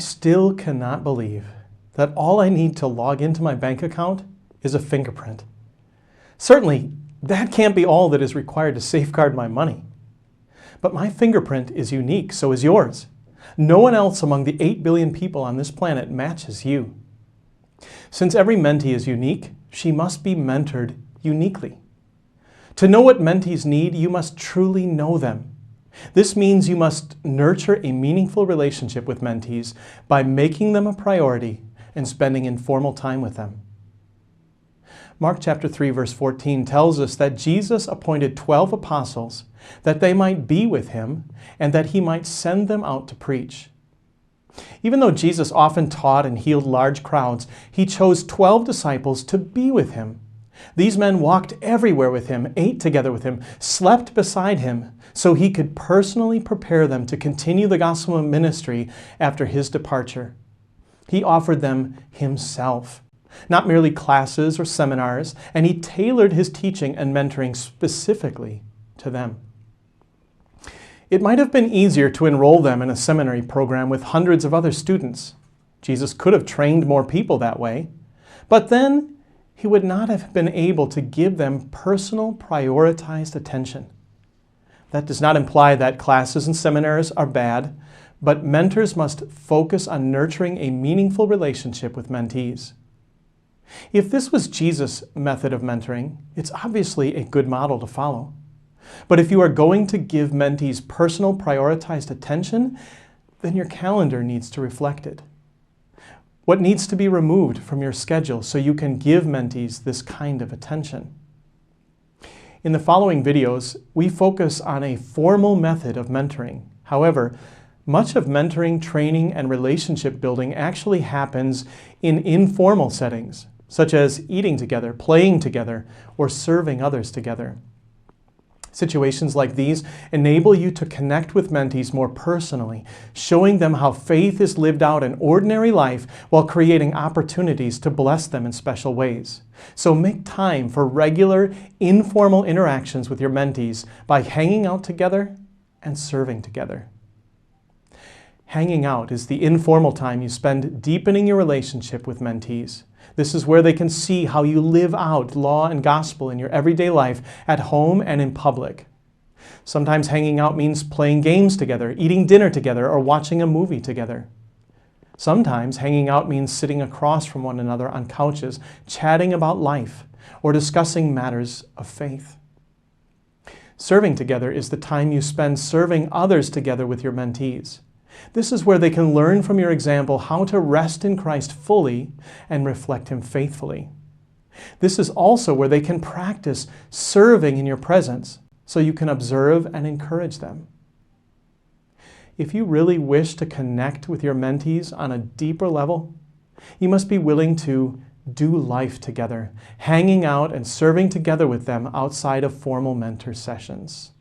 still cannot believe that all I need to log into my bank account is a fingerprint. Certainly, that can't be all that is required to safeguard my money. But my fingerprint is unique, so is yours. No one else among the 8 billion people on this planet matches you. Since every mentee is unique, she must be mentored uniquely. To know what mentees need, you must truly know them. This means you must nurture a meaningful relationship with mentees by making them a priority and spending informal time with them. Mark chapter 3, verse 14 tells us that Jesus appointed 12 apostles that they might be with him and that he might send them out to preach. Even though Jesus often taught and healed large crowds, he chose 12 disciples to be with him. These men walked everywhere with him, ate together with him, slept beside him, so he could personally prepare them to continue the gospel ministry after his departure. He offered them himself, not merely classes or seminars, and he tailored his teaching and mentoring specifically to them. It might have been easier to enroll them in a seminary program with hundreds of other students. Jesus could have trained more people that way, but then he would not have been able to give them personal, prioritized attention. That does not imply that classes and seminars are bad, but mentors must focus on nurturing a meaningful relationship with mentees. If this was Jesus' method of mentoring, it's obviously a good model to follow. But if you are going to give mentees personal, prioritized attention, then your calendar needs to reflect it. What needs to be removed from your schedule so you can give mentees this kind of attention? In the following videos, we focus on a formal method of mentoring. However, much of mentoring, training, and relationship building actually happens in informal settings, such as eating together, playing together, or serving others together. Situations like these enable you to connect with mentees more personally, showing them how faith is lived out in ordinary life while creating opportunities to bless them in special ways. So make time for regular, informal interactions with your mentees by hanging out together and serving together. Hanging out is the informal time you spend deepening your relationship with mentees. This is where they can see how you live out law and gospel in your everyday life at home and in public. Sometimes hanging out means playing games together, eating dinner together, or watching a movie together. Sometimes hanging out means sitting across from one another on couches, chatting about life, or discussing matters of faith. Serving together is the time you spend serving others together with your mentees. This is where they can learn from your example how to rest in Christ fully and reflect him faithfully. This is also where they can practice serving in your presence so you can observe and encourage them. If you really wish to connect with your mentees on a deeper level, you must be willing to do life together, hanging out and serving together with them outside of formal mentor sessions.